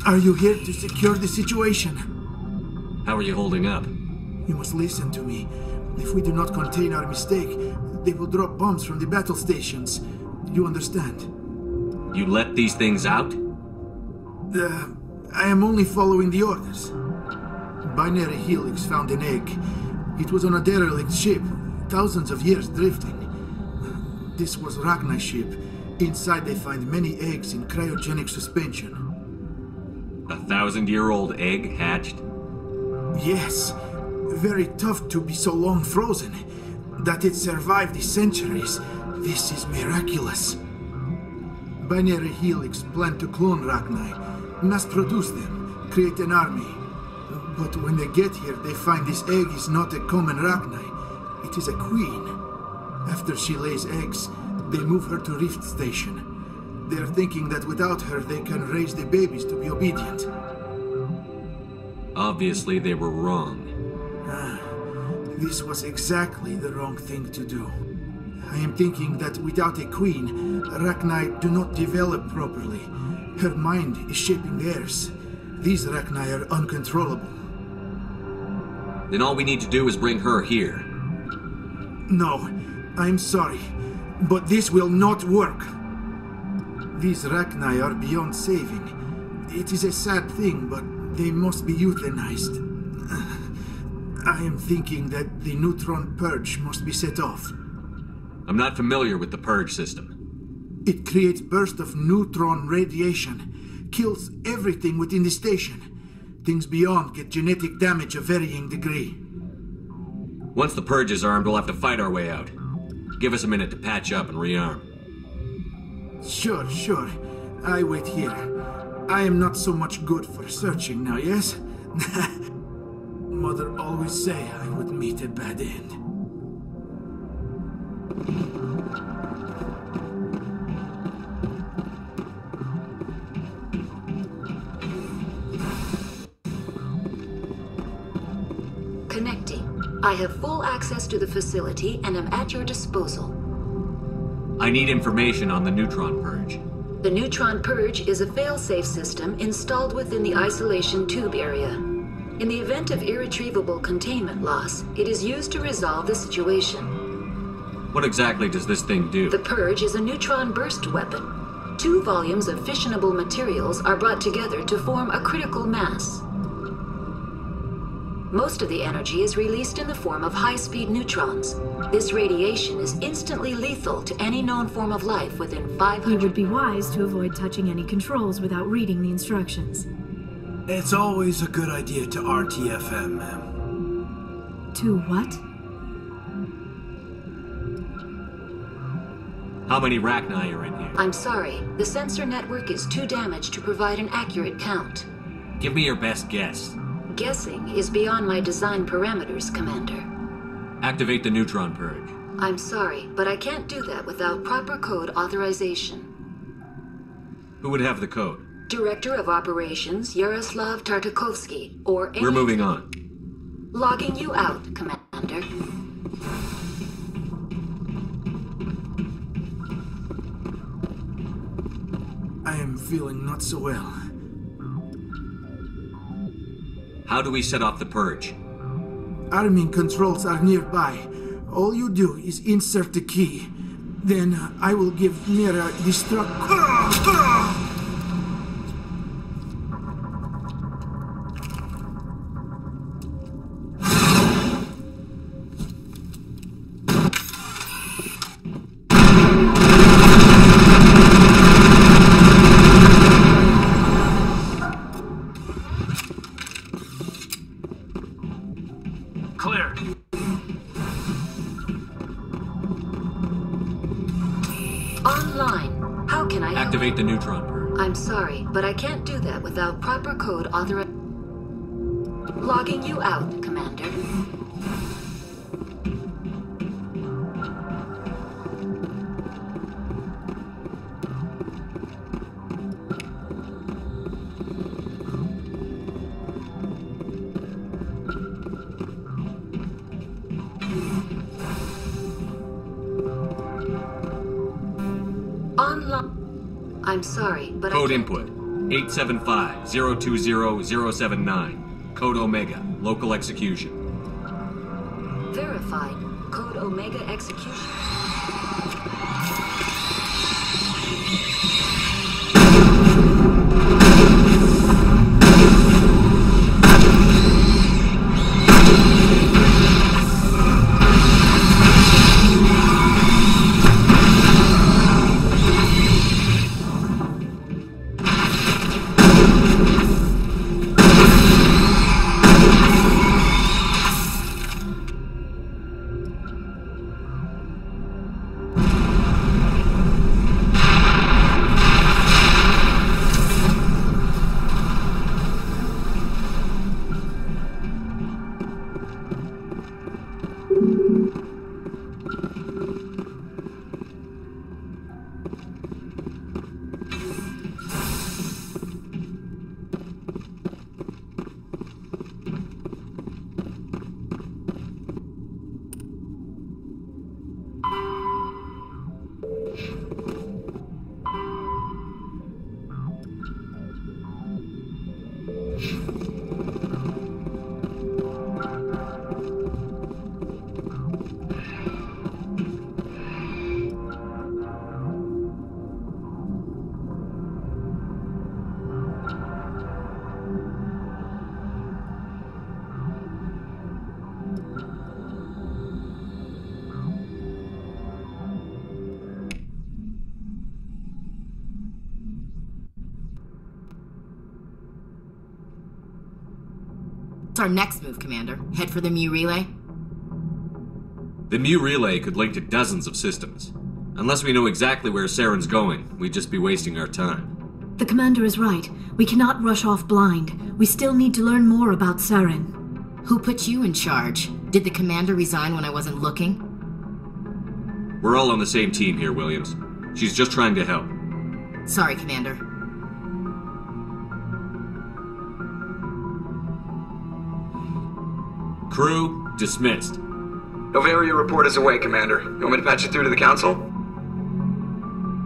Are you here to secure the situation? How are you holding up? You must listen to me. If we do not contain our mistake, they will drop bombs from the battle stations. You understand? You let these things out? I am only following the orders. Binary Helix found an egg. It was on a derelict ship, thousands of years drifting. This was Ragnar's ship. Inside they find many eggs in cryogenic suspension. A 1,000-year-old egg hatched? Yes. Very tough to be so long frozen. That it survived the centuries. This is miraculous. Binary Helix planned to clone Ragnar, mass produce them, create an army. But when they get here, they find this egg is not a common Ragnar. It is a queen. After she lays eggs, they move her to Rift Station. They are thinking that without her, they can raise the babies to be obedient. Obviously, they were wrong. This was exactly the wrong thing to do. I am thinking that without a queen, Ragnar do not develop properly. Her mind is shaping theirs. These Ragnar are uncontrollable. Then all we need to do is bring her here. No, I'm sorry, but this will not work. These Ragnar are beyond saving. It is a sad thing, but they must be euthanized. I am thinking that the neutron purge must be set off. I'm not familiar with the purge system. It creates bursts of neutron radiation, kills everything within the station. Things beyond get genetic damage of varying degree. Once the purge is armed, we'll have to fight our way out. Give us a minute to patch up and rearm. Sure. I wait here. I am not so much good for searching now, yes? Mother always say I would meet a bad end. I have full access to the facility and am at your disposal. I need information on the neutron purge. The neutron purge is a fail-safe system installed within the isolation tube area. In the event of irretrievable containment loss, it is used to resolve the situation. What exactly does this thing do? The purge is a neutron burst weapon. 2 volumes of fissionable materials are brought together to form a critical mass. Most of the energy is released in the form of high-speed neutrons. This radiation is instantly lethal to any known form of life within 500... You would be wise to avoid touching any controls without reading the instructions. It's always a good idea to RTFM, ma'am. To what? How many Rachni are in here? I'm sorry. The sensor network is too damaged to provide an accurate count. Give me your best guess. Guessing is beyond my design parameters, Commander. Activate the neutron purge. I'm sorry, but I can't do that without proper code authorization. Who would have the code? Director of Operations, Yaroslav Tartakovsky, or any... We're moving on. Logging you out, Commander. I am feeling not so well. How do we set off the purge? Arming controls are nearby. All you do is insert the key. Then I will give Mira destruct... Clear. Online. How can I help? Activate the neutron purge. I'm sorry, but I can't do that without proper code authorization. Logging you out, Commander. Online. I'm sorry, but Code I can't... input 875-020-079. Code Omega. Local execution. Verified. Code Omega execution. What's our next move, Commander? Head for the Mu Relay? The Mu Relay could link to dozens of systems. Unless we know exactly where Saren's going, we'd just be wasting our time. The Commander is right. We cannot rush off blind. We still need to learn more about Saren. Who put you in charge? Did the Commander resign when I wasn't looking? We're all on the same team here, Williams. She's just trying to help. Sorry, Commander. Crew, Dismissed. Novaria report is away, Commander. You want me to patch it through to the Council?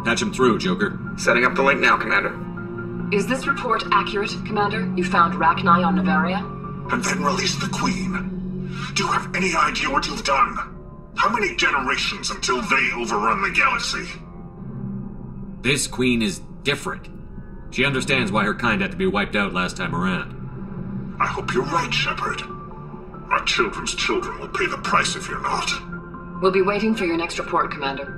Patch him through, Joker. Setting up the link now, Commander. Is this report accurate, Commander? You found Rachni on Novaria? And then released the Queen. Do you have any idea what you've done? How many generations until they overrun the galaxy? This Queen is different. She understands why her kind had to be wiped out last time around. I hope you're right, Shepard. Our children's children will pay the price if you're not. We'll be waiting for your next report, Commander.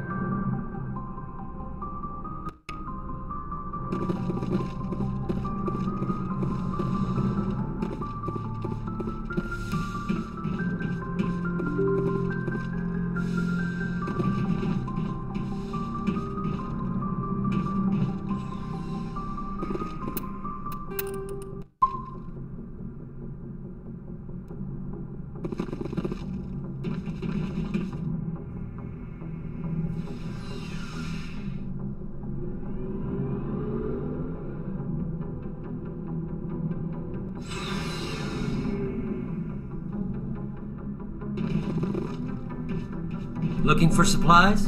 Looking for supplies?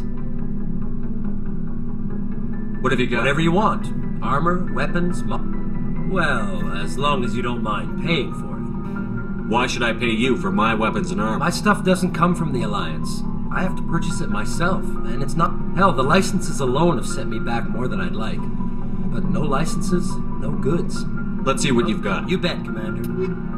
What have you got? Whatever you want. Armor, weapons, well, as long as you don't mind paying for it. Why should I pay you for my weapons and armor? My stuff doesn't come from the Alliance. I have to purchase it myself, and it's not... Hell, the licenses alone have set me back more than I'd like. But no licenses, no goods. Let's see what you've got. You bet, Commander.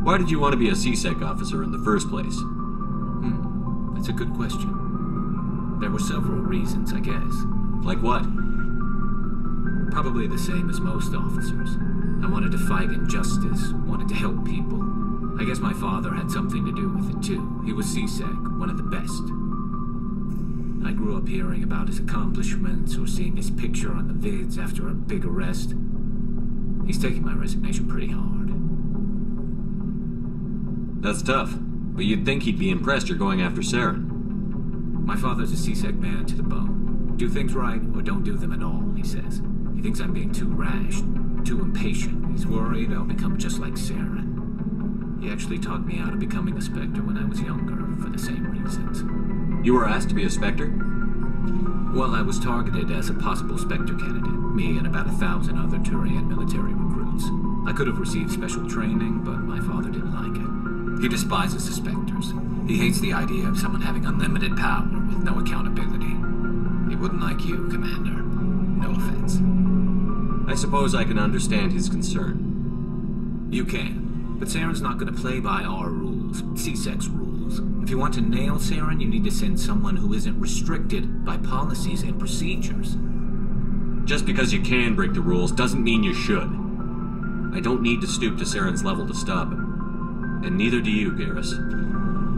Why did you want to be a CSEC officer in the first place? That's a good question. There were several reasons, I guess. Like what? Probably the same as most officers. I wanted to fight injustice, wanted to help people. I guess my father had something to do with it too. He was CSEC, one of the best. I grew up hearing about his accomplishments or seeing his picture on the vids after a big arrest. He's taking my resignation pretty hard. That's tough, but you'd think he'd be impressed you're going after Saren. My father's a CSEC man to the bone. Do things right or don't do them at all, he says. He thinks I'm being too rash, too impatient. He's worried I'll become just like Saren. He actually talked me out of becoming a Spectre when I was younger, for the same reasons. You were asked to be a Spectre? Well, I was targeted as a possible Spectre candidate. Me and about 1,000 other Turian military recruits. I could have received special training, but my father didn't like it. He despises the Spectres. He hates the idea of someone having unlimited power with no accountability. He wouldn't like you, Commander. No offense. I suppose I can understand his concern. You can. But Saren's not going to play by our rules, CSEC's rules. If you want to nail Saren, you need to send someone who isn't restricted by policies and procedures. Just because you can break the rules doesn't mean you should. I don't need to stoop to Saren's level to stop him. And neither do you, Garrus.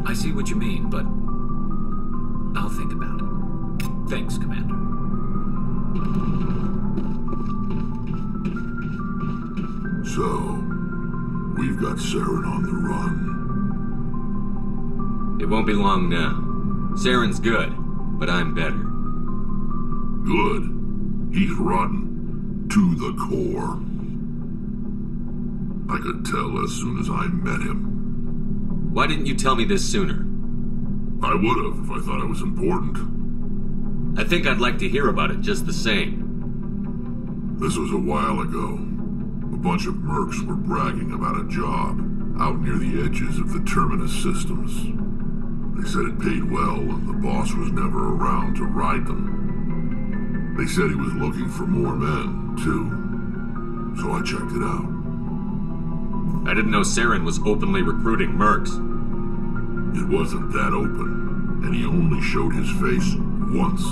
I see what you mean, but I'll think about it. Thanks, Commander. So, we've got Saren on the run. It won't be long now. Saren's good, but I'm better. Good. He's rotten. To the core. I could tell as soon as I met him. Why didn't you tell me this sooner? I would have if I thought it was important. I think I'd like to hear about it just the same. This was a while ago. A bunch of mercs were bragging about a job out near the edges of the Terminus systems. They said it paid well and the boss was never around to ride them. They said he was looking for more men, too. So I checked it out. I didn't know Saren was openly recruiting mercs. It wasn't that open, and he only showed his face once.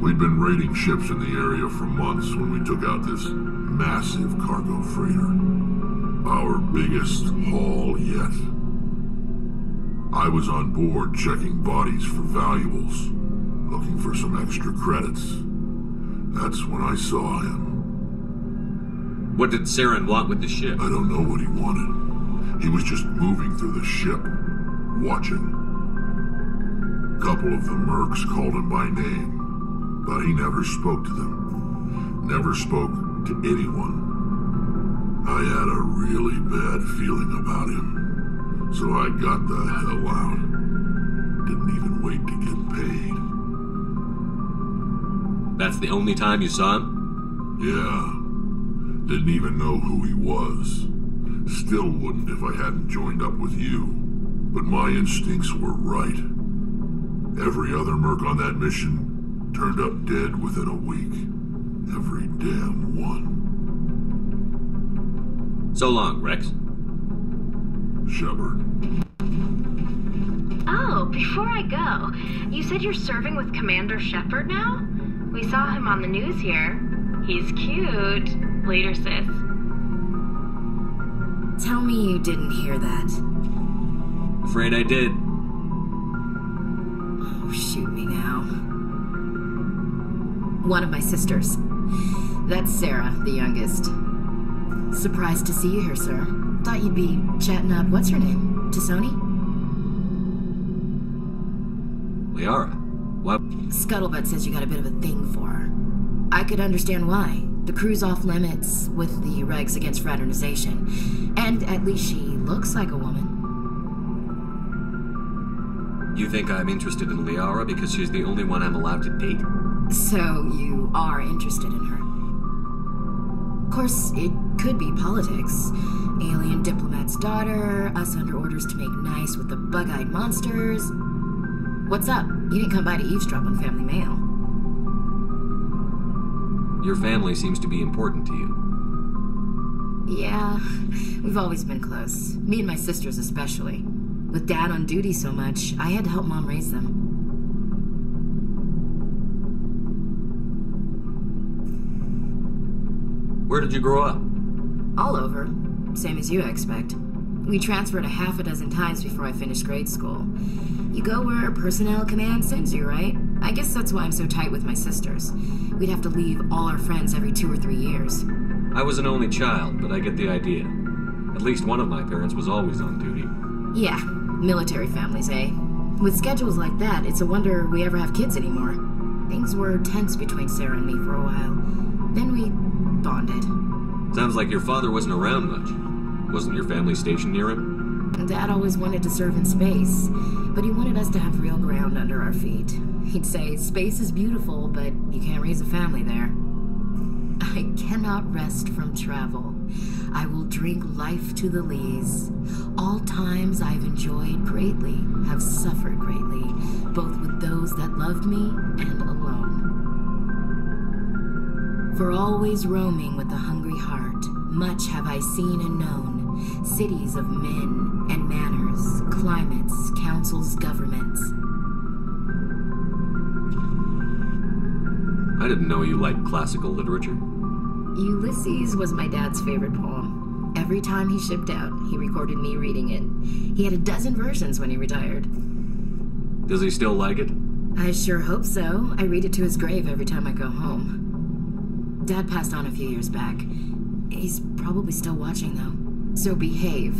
We'd been raiding ships in the area for months when we took out this massive cargo freighter. Our biggest haul yet. I was on board checking bodies for valuables. looking for some extra credits. That's when I saw him. What did Saren want with the ship? I don't know what he wanted. He was just moving through the ship, watching. A couple of the mercs called him by name, but he never spoke to them. Never spoke to anyone. I had a really bad feeling about him, so I got the hell out. Didn't even wait to get paid. That's the only time you saw him? Yeah. Didn't even know who he was. Still wouldn't if I hadn't joined up with you. But my instincts were right. Every other merc on that mission turned up dead within a week. Every damn one. So long, Rex. Shepard. Oh, before I go, you said you're serving with Commander Shepard now? We saw him on the news here. He's cute. Later, sis. Tell me you didn't hear that. Afraid I did. Oh, shoot me now. One of my sisters. That's Sarah, the youngest. Surprised to see you here, sir. Thought you'd be chatting up, what's her name? T'Soni? Liara. What? Scuttlebutt says you got a bit of a thing for her. I could understand why. The crew's off limits with the regs against fraternization. And at least she looks like a woman. You think I'm interested in Liara because she's the only one I'm allowed to date? So you are interested in her. Of course, it could be politics. Alien diplomat's daughter, us under orders to make nice with the bug-eyed monsters. What's up? You didn't come by to eavesdrop on family mail. Your family seems to be important to you. Yeah, we've always been close. Me and my sisters especially. With Dad on duty so much, I had to help Mom raise them. Where did you grow up? All over. Same as you, I expect. We transferred a half a dozen times before I finished grade school. You go where personnel command sends you, right? I guess that's why I'm so tight with my sisters. We'd have to leave all our friends every 2 or 3 years. I was an only child, but I get the idea. At least one of my parents was always on duty. Yeah, military families, eh? With schedules like that, it's a wonder we ever have kids anymore. Things were tense between Sarah and me for a while. Then we bonded. Sounds like your father wasn't around much. Wasn't your family stationed near him? Dad always wanted to serve in space, but he wanted us to have real ground under our feet. He'd say, space is beautiful, but you can't raise a family there. I cannot rest from travel. I will drink life to the lees. All times I've enjoyed greatly, have suffered greatly, both with those that loved me and alone. For always roaming with a hungry heart, much have I seen and known. Cities of men and manners, climates, councils, governments. I didn't know you liked classical literature. Ulysses was my dad's favorite poem. Every time he shipped out, he recorded me reading it. He had a dozen versions when he retired. Does he still like it? I sure hope so. I read it to his grave every time I go home. Dad passed on a few years back. He's probably still watching, though. So behave.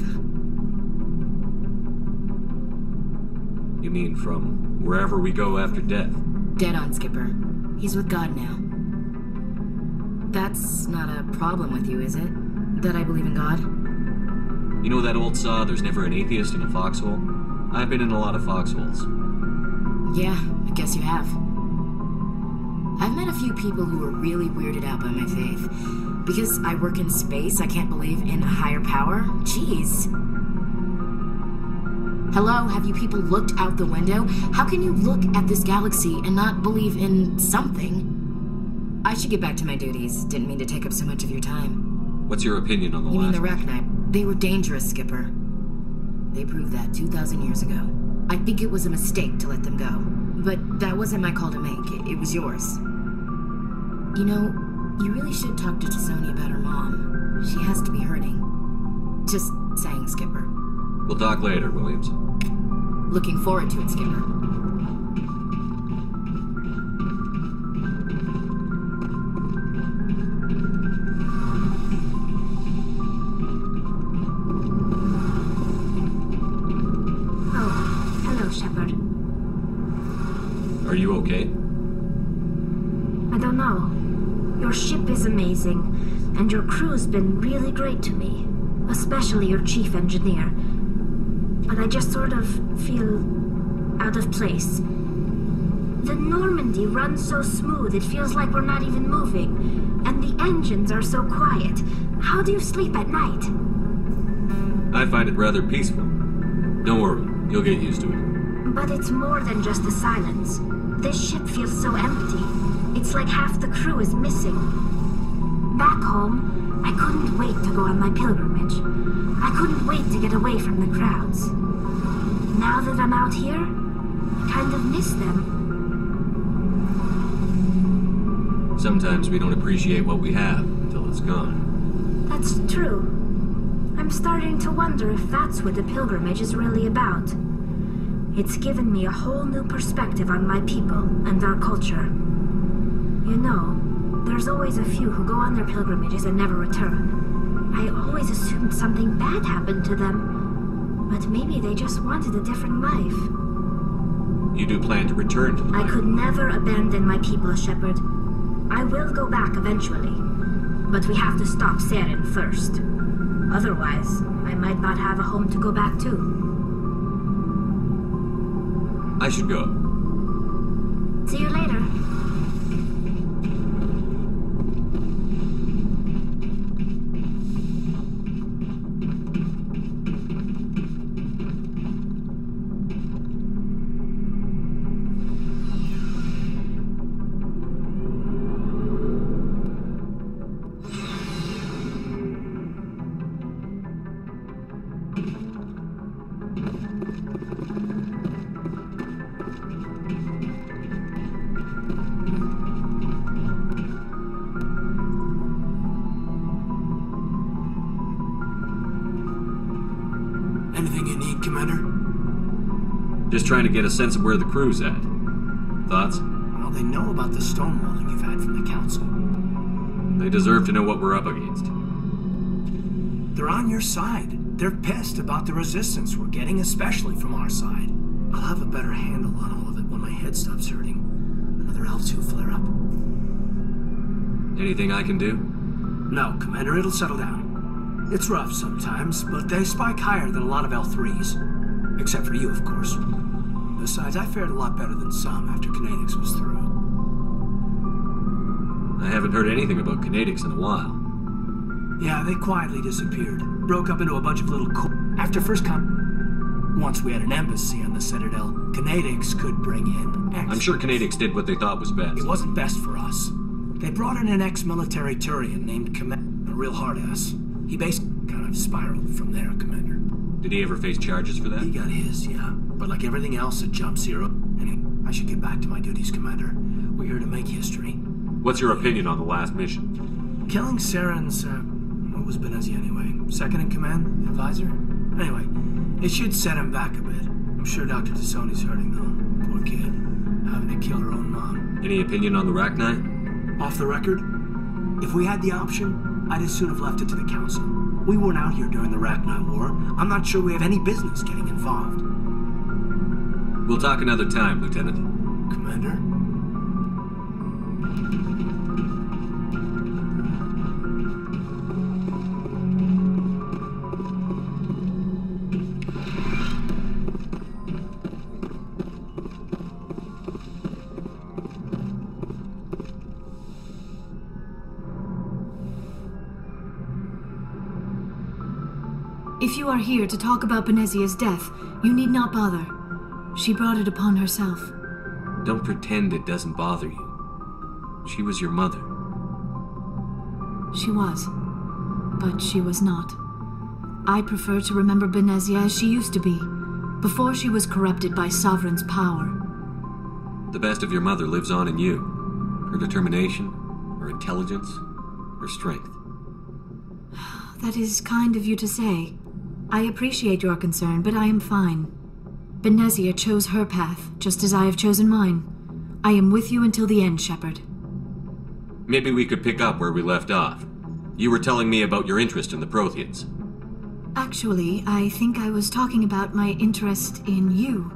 You mean from wherever we go after death? Dead on, Skipper. He's with God now. That's not a problem with you, is it? That I believe in God? You know that old saw, there's never an atheist in a foxhole? I've been in a lot of foxholes. Yeah, I guess you have. I've met a few people who were really weirded out by my faith. Because I work in space, I can't believe in a higher power? Jeez. Hello, have you people looked out the window? How can you look at this galaxy and not believe in something? I should get back to my duties. Didn't mean to take up so much of your time. What's your opinion on the You mean last the Rachni? They were dangerous, Skipper. They proved that 2,000 years ago. I think it was a mistake to let them go. But that wasn't my call to make. It was yours. You know, you really should talk to T'Soni about her mom. She has to be hurting. Just saying, Skipper. We'll talk later, Williams. Looking forward to it, Skipper. Are you okay? I don't know. Your ship is amazing, and your crew's been really great to me, especially your chief engineer. But I just sort of feel out of place. The Normandy runs so smooth it feels like we're not even moving, and the engines are so quiet. How do you sleep at night? I find it rather peaceful. Don't worry, you'll get used to it. But it's more than just the silence. This ship feels so empty. It's like half the crew is missing. Back home, I couldn't wait to go on my pilgrimage. I couldn't wait to get away from the crowds. Now that I'm out here, I kind of miss them. Sometimes we don't appreciate what we have until it's gone. That's true. I'm starting to wonder if that's what the pilgrimage is really about. It's given me a whole new perspective on my people and our culture. You know, there's always a few who go on their pilgrimages and never return. I always assumed something bad happened to them, but maybe they just wanted a different life. You do plan to return to the I could never abandon my people, Shepard. I will go back eventually, but we have to stop Saren first. Otherwise, I might not have a home to go back to. I should go. See you later. Anything you need, Commander? Just trying to get a sense of where the crew's at. Thoughts? Well, they know about the stonewalling you've had from the Council. They deserve to know what we're up against. They're on your side. They're pissed about the resistance we're getting, especially from our side. I'll have a better handle on all of it when my head stops hurting. Another L2 flare-up. Anything I can do? No, Commander, it'll settle down. It's rough sometimes, but they spike higher than a lot of L3s. Except for you, of course. Besides, I fared a lot better than some after Kinetics was through. I haven't heard anything about Kinetics in a while. Yeah, they quietly disappeared. Broke up into a bunch of little After first once we had an embassy on the Citadel, Kinetics could bring in I'm sure Kinetics did what they thought was best. It wasn't best for us. They brought in an ex-military Turian named a real hard-ass. He basically kind of spiraled from there, Commander. Did he ever face charges for that? He got his, yeah. But like everything else, a jump zero. Anyway, I should get back to my duties, Commander. We're here to make history. What's your opinion on the last mission? Killing Saren's, what was Benezia anyway? Second in command? Advisor? Anyway, it should set him back a bit. I'm sure Dr. T'Soni's hurting, though. Poor kid. Having to kill her own mom. Any opinion on the Rachni? Off the record? If we had the option, I'd as soon have left it to the Council. We weren't out here during the Rachni War. I'm not sure we have any business getting involved. We'll talk another time, Lieutenant. Commander? If you are here to talk about Benezia's death, you need not bother. She brought it upon herself. Don't pretend it doesn't bother you. She was your mother. She was. But she was not. I prefer to remember Benezia as she used to be, before she was corrupted by Sovereign's power. The best of your mother lives on in you. Her determination, her intelligence, her strength. That is kind of you to say. I appreciate your concern, but I am fine. Benezia chose her path, just as I have chosen mine. I am with you until the end, Shepard. Maybe we could pick up where we left off. You were telling me about your interest in the Protheans. Actually, I think I was talking about my interest in you,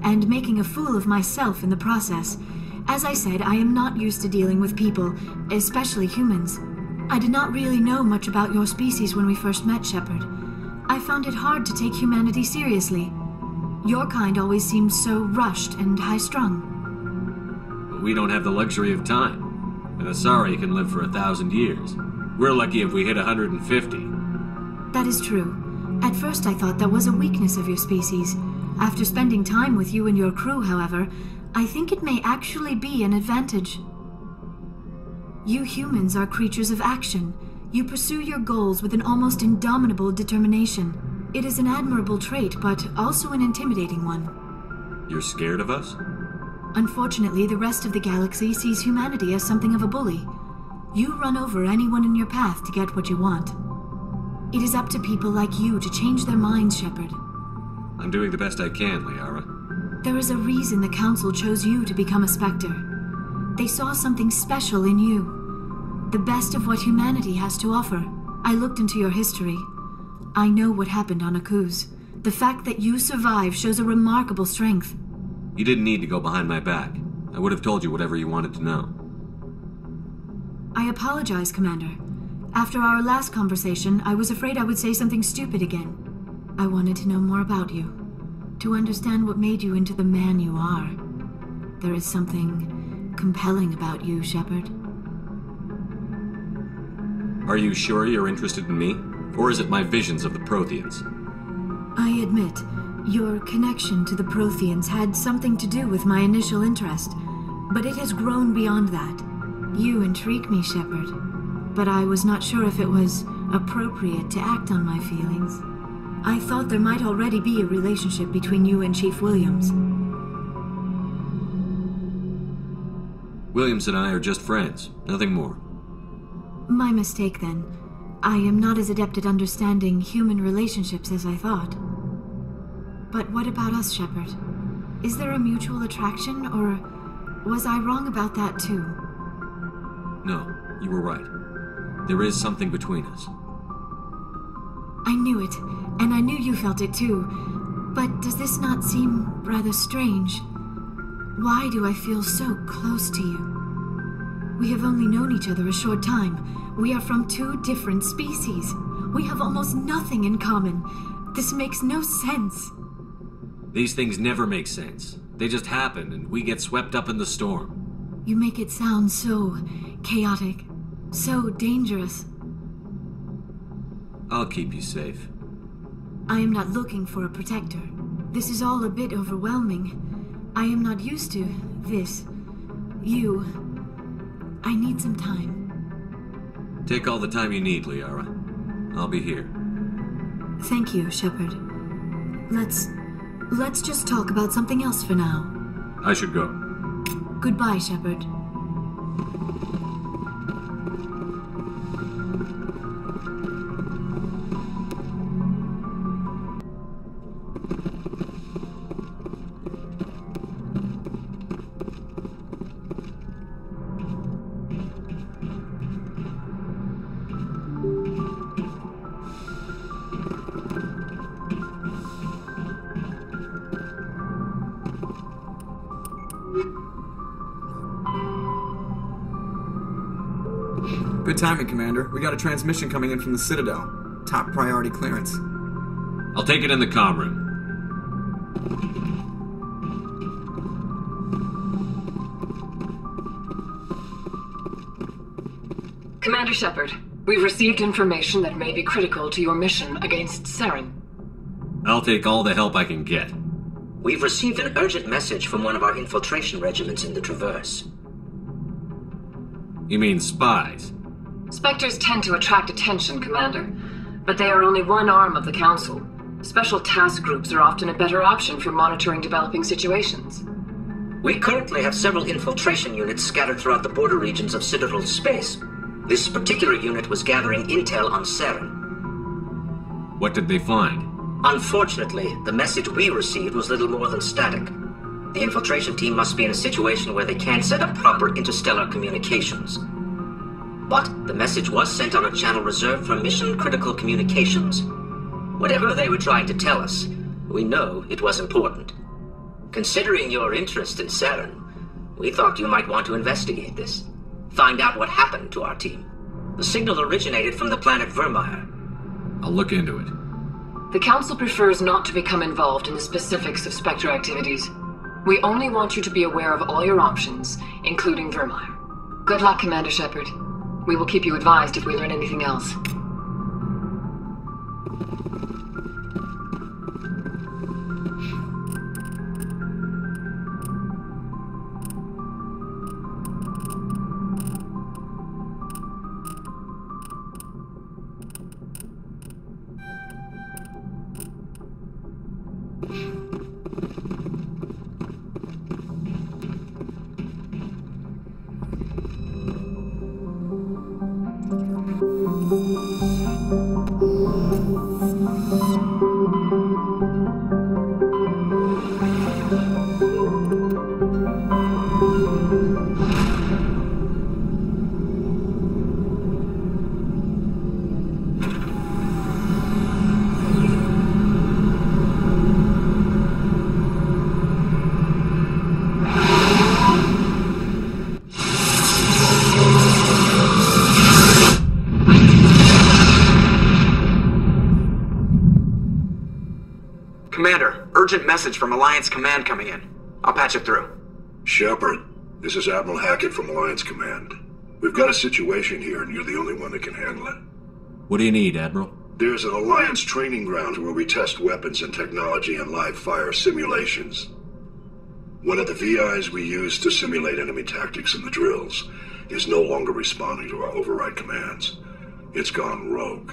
and making a fool of myself in the process. As I said, I am not used to dealing with people, especially humans. I did not really know much about your species when we first met, Shepard. I found it hard to take humanity seriously. Your kind always seemed so rushed and high-strung. We don't have the luxury of time. An Asari can live for 1,000 years. We're lucky if we hit 150. That is true. At first I thought that was a weakness of your species. After spending time with you and your crew, however, I think it may actually be an advantage. You humans are creatures of action. You pursue your goals with an almost indomitable determination. It is an admirable trait, but also an intimidating one. You're scared of us? Unfortunately, the rest of the galaxy sees humanity as something of a bully. You run over anyone in your path to get what you want. It is up to people like you to change their minds, Shepard. I'm doing the best I can, Liara. There is a reason the Council chose you to become a Spectre. They saw something special in you. The best of what humanity has to offer. I looked into your history. I know what happened on Akuz. The fact that you survived shows a remarkable strength. You didn't need to go behind my back. I would have told you whatever you wanted to know. I apologize, Commander. After our last conversation, I was afraid I would say something stupid again. I wanted to know more about you. To understand what made you into the man you are. There is something compelling about you, Shepard. Are you sure you're interested in me? Or is it my visions of the Protheans? I admit, your connection to the Protheans had something to do with my initial interest, but it has grown beyond that. You intrigue me, Shepard, but I was not sure if it was appropriate to act on my feelings. I thought there might already be a relationship between you and Chief Williams. Williams and I are just friends, nothing more. My mistake, then. I am not as adept at understanding human relationships as I thought. But what about us, Shepard? Is there a mutual attraction, or was I wrong about that too? No, you were right. There is something between us. I knew it, and I knew you felt it too. But does this not seem rather strange? Why do I feel so close to you? We have only known each other a short time. We are from two different species. We have almost nothing in common. This makes no sense. These things never make sense. They just happen, and we get swept up in the storm. You make it sound so chaotic, so dangerous. I'll keep you safe. I am not looking for a protector. This is all a bit overwhelming. I am not used to this. You. I need some time. Take all the time you need, Liara. I'll be here. Thank you, Shepard. Let's just talk about something else for now. I should go. Goodbye, Shepard. Good timing, Commander. We got a transmission coming in from the Citadel. Top priority clearance. I'll take it in the comm room. Commander Shepard, we've received information that may be critical to your mission against Saren. I'll take all the help I can get. We've received an urgent message from one of our infiltration regiments in the Traverse. You mean spies? Spectres tend to attract attention, Commander, but they are only one arm of the Council. Special task groups are often a better option for monitoring developing situations. We currently have several infiltration units scattered throughout the border regions of Citadel space. This particular unit was gathering intel on Saren. What did they find? Unfortunately, the message we received was little more than static. The infiltration team must be in a situation where they can't set up proper interstellar communications. But the message was sent on a channel reserved for mission-critical communications. Whatever they were trying to tell us, we know it was important. Considering your interest in Saren, we thought you might want to investigate this. Find out what happened to our team. The signal originated from the planet Vermeer. I'll look into it. The Council prefers not to become involved in the specifics of Spectre activities. We only want you to be aware of all your options, including Vermeer. Good luck, Commander Shepard. We will keep you advised if we learn anything else. Commander, urgent message from Alliance Command coming in. I'll patch it through. Shepard, this is Admiral Hackett from Alliance Command. We've got a situation here, and you're the only one that can handle it. What do you need, Admiral? There's an Alliance training ground where we test weapons and technology in live fire simulations. One of the VIs we use to simulate enemy tactics in the drills is no longer responding to our override commands. It's gone rogue.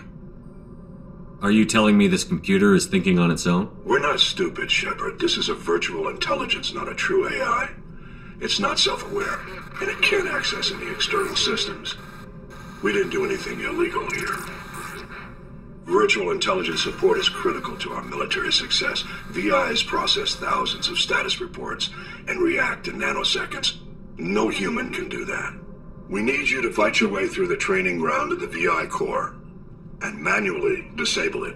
Are you telling me this computer is thinking on its own? We're not stupid, Shepard. This is a virtual intelligence, not a true AI. It's not self-aware, and it can't access any external systems. We didn't do anything illegal here. Virtual intelligence support is critical to our military success. VIs process thousands of status reports and react in nanoseconds. No human can do that. We need you to fight your way through the training ground of the VI core and manually disable it.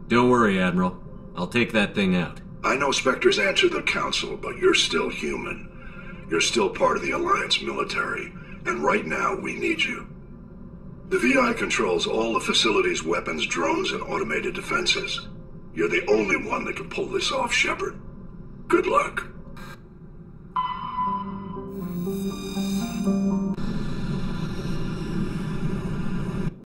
Don't worry, Admiral. I'll take that thing out. I know Spectres answer the Council, but you're still human. You're still part of the Alliance military, and right now we need you. The VI controls all the facility's weapons, drones, and automated defenses. You're the only one that can pull this off, Shepard. Good luck.